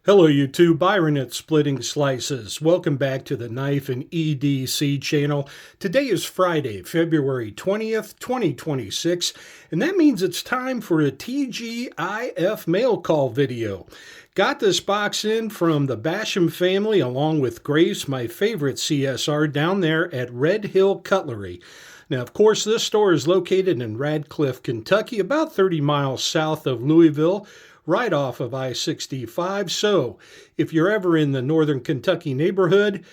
Hello YouTube, Byron at Split.A.Slices. Welcome back to the Knife and EDC channel. Today is Friday, February 20th, 2026, and that means it's time for a TGIF mail call video. Got this box in from the Basham family along with Grace, my favorite CSR, down there at Red Hill Cutlery. Now, of course, this store is located in Radcliffe, Kentucky, about 30 miles south of Louisville, right off of I-65. So if you're ever in the northern Kentucky neighborhood,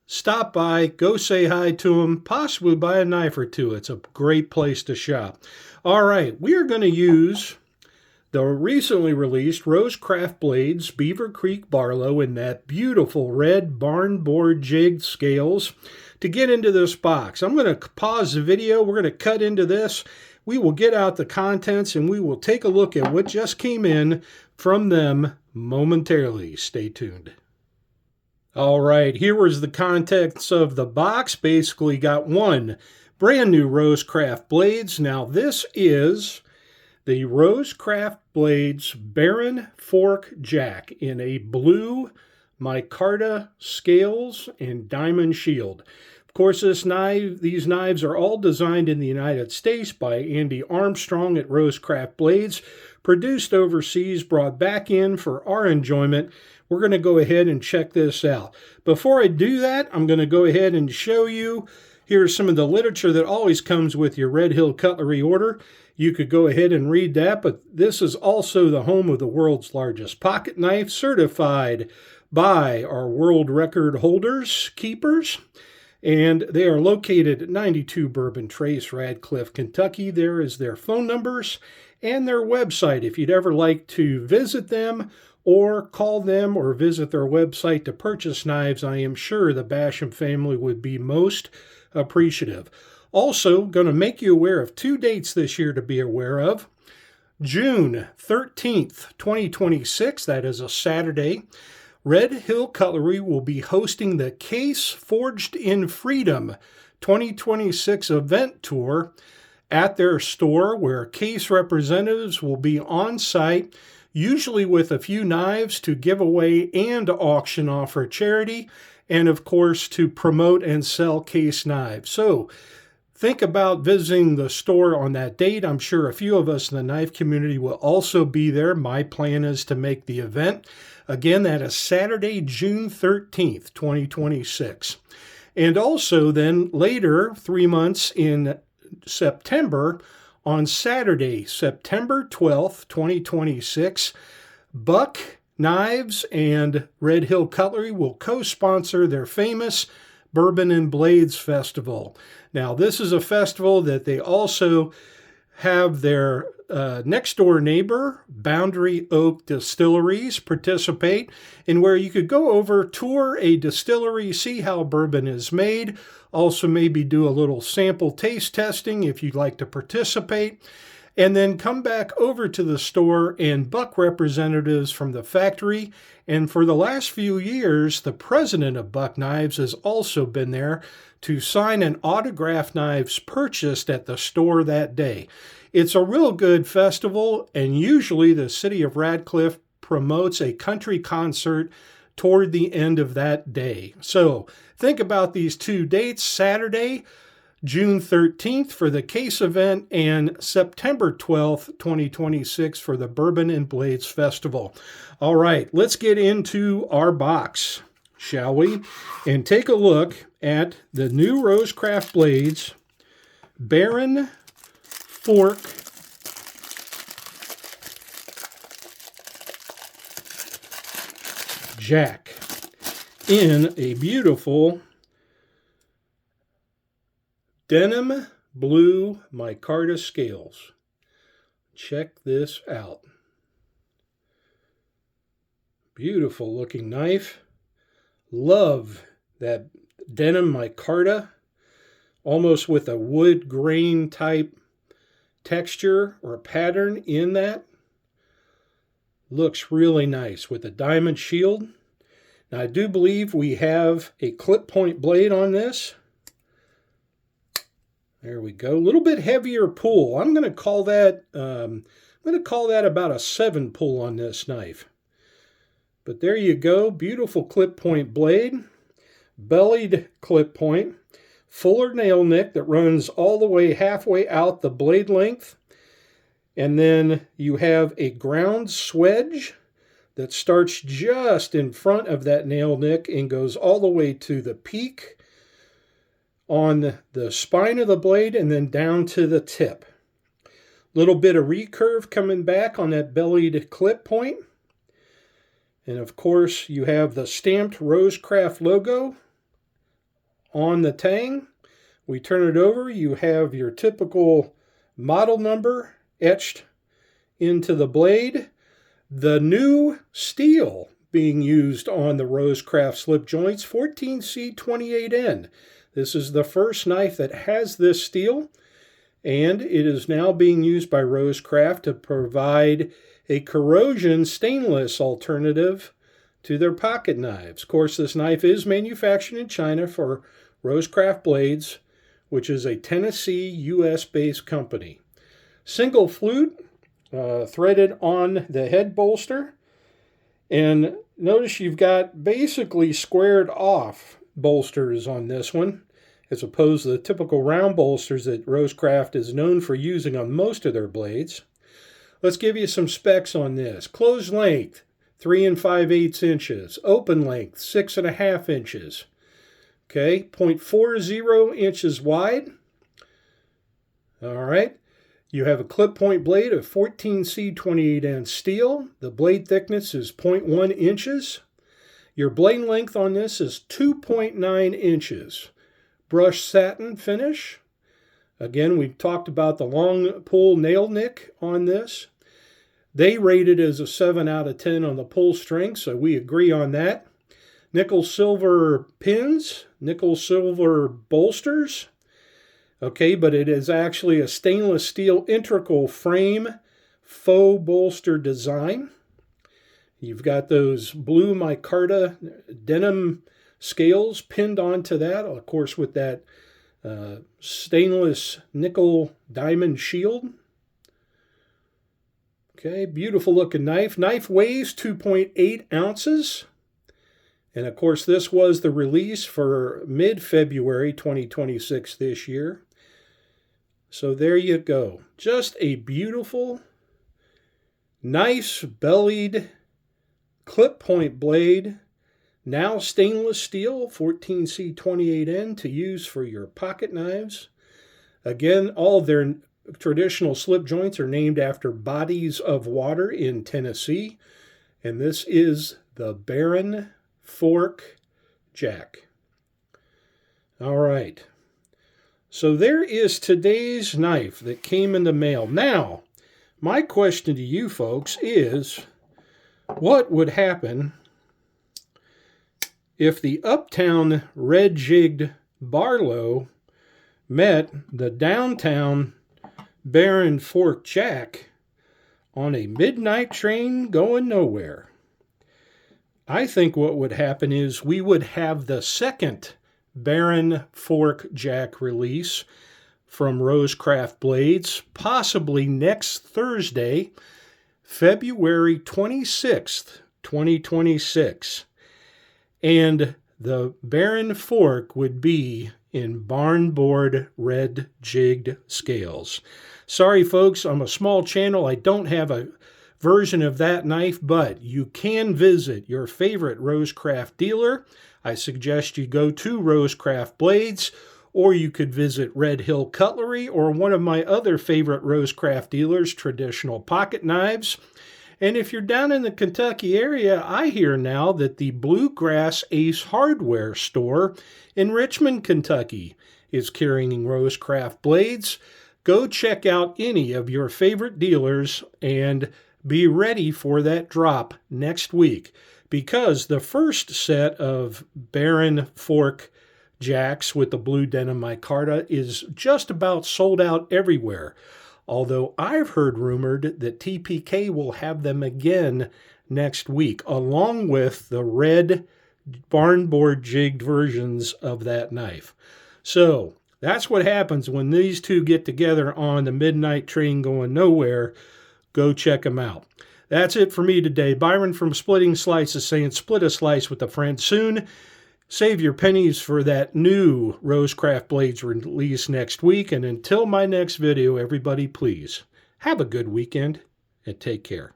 stop by, go say hi to them, possibly buy a knife or two. It's a great place to shop. All right, we are going to use the recently released Rose Craft Blades Beaver Creek Barlow in that beautiful red barn board jigged scales to get into this box. I'm going to pause the video. We're going to cut into this. We will get out the contents and we will take a look at what just came in from them momentarily. Stay tuned. All right, here was the contents of the box. Basically got one brand new Rose Craft Blades. Now this is the Rose Craft Blades Baron Fork Jack in a blue micarta scales and diamond shield. Of course, these knives are all designed in the United States by Andy Armstrong at Rose Craft Blades, produced overseas, brought back in for our enjoyment. We're going to go ahead and check this out. Before I do that, I'm going to go ahead and show you, here's some of the literature that always comes with your Red Hill Cutlery order. You could go ahead and read that, but this is also the home of the world's largest pocket knife, certified by our world record holders, keepers. And they are located at 92 Bourbon Trace, Radcliffe, Kentucky. There is their phone numbers and their website if you'd ever like to visit them or call them or visit their website to purchase knives. I am sure the Basham family would be most appreciative. Also, going to make you aware of two dates this year to be aware of. June 13th, 2026, that is a Saturday, Red Hill Cutlery will be hosting the Case Forged in Freedom 2026 event tour at their store, where Case representatives will be on site, usually with a few knives to give away and auction off for charity, and of course to promote and sell Case knives. So think about visiting the store on that date. I'm sure a few of us in the knife community will also be there. My plan is to make the event. Again, that is Saturday, June 13th, 2026. And also then later, 3 months in September, on Saturday, September 12th, 2026, Buck Knives and Red Hill Cutlery will co-sponsor their famous Bourbon and Blades Festival. Now, this is a festival that they also have their next door neighbor, Boundary Oak Distilleries, participate, in where you could go over, tour a distillery, see how bourbon is made, also maybe do a little sample taste testing if you'd like to participate, and then come back over to the store and Buck representatives from the factory. And for the last few years, the president of Buck Knives has also been there to sign an autographed knives purchased at the store that day. It's a real good festival, and usually the city of Radcliffe promotes a country concert toward the end of that day. So think about these two dates: Saturday, June 13th for the Case event, and September 12th, 2026 for the Bourbon and Blades Festival. All right, let's get into our box, shall we? And take a look at the new Rose Craft Blades Baron Fork Jack in a beautiful denim blue micarta scales. Check this out. Beautiful looking knife. Love that denim micarta, almost with a wood grain type texture or pattern in that. Looks really nice with a diamond shield. Now I do believe we have a clip point blade on this. There we go. A little bit heavier pull. I'm going to call that about a 7 pull on this knife. But there you go, beautiful clip point blade, bellied clip point, fuller nail nick that runs all the way halfway out the blade length. And then you have a ground swedge that starts just in front of that nail nick and goes all the way to the peak on the spine of the blade and then down to the tip. Little bit of recurve coming back on that bellied clip point. And of course, you have the stamped Rosecraft logo on the tang. We turn it over, you have your typical model number etched into the blade. The new steel being used on the Rosecraft slip joints, 14C28N. This is the first knife that has this steel, and it is now being used by Rosecraft to provide a corrosion stainless alternative to their pocket knives. Of course, this knife is manufactured in China for Rosecraft Blades, which is a Tennessee, U.S.-based company. Single flute threaded on the head bolster. And notice you've got basically squared off bolsters on this one, as opposed to the typical round bolsters that Rosecraft is known for using on most of their blades. Let's give you some specs on this. Closed length, 3 5/8 inches. Open length, 6.5 inches. Okay, 0.40 inches wide. All right. You have a clip point blade of 14C28N steel. The blade thickness is 0.1 inches. Your blade length on this is 2.9 inches. Brushed satin finish. Again, we talked about the long pull nail nick on this. They rated as a 7 out of 10 on the pull strength, so we agree on that. Nickel silver pins, nickel silver bolsters. Okay, but it is actually a stainless steel integral frame faux bolster design. You've got those blue micarta denim scales pinned onto that, of course, with that stainless nickel diamond shield. Okay, beautiful looking knife. Knife weighs 2.8 ounces. And of course, this was the release for mid-February 2026 this year. So there you go. Just a beautiful, nice bellied clip point blade. Now stainless steel, 14C28N, to use for your pocket knives. Again, all of their traditional slip joints are named after bodies of water in Tennessee. And this is the Baron Fork Jack. All right. So there is today's knife that came in the mail. Now, my question to you folks is, what would happen if the Uptown red-jigged Barlow met the downtown Baron Fork Jack on a midnight train going nowhere? I think what would happen is we would have the second Baron Fork Jack release from Rosecraft Blades, possibly next Thursday, February 26th, 2026. And the Baron Fork would be in barnboard red jigged scales. Sorry folks, I'm a small channel. I don't have a version of that knife, but you can visit your favorite Rosecraft dealer. I suggest you go to Rosecraft Blades, or you could visit Red Hill Cutlery or one of my other favorite Rosecraft dealers, Traditional Pocket Knives. And if you're down in the Kentucky area, I hear now that the Bluegrass Ace Hardware store in Richmond, Kentucky is carrying Rosecraft Blades. Go check out any of your favorite dealers and be ready for that drop next week, because the first set of Baron Fork Jacks with the blue denim micarta is just about sold out everywhere. Although I've heard rumored that TPK will have them again next week, along with the red barnboard jigged versions of that knife. So that's what happens when these two get together on the midnight train going nowhere. Go check them out. That's it for me today. Byron from Split.A.Slice is saying split a slice with a friend soon. Save your pennies for that new Rosecraft Blades release next week. And until my next video, everybody, please have a good weekend and take care.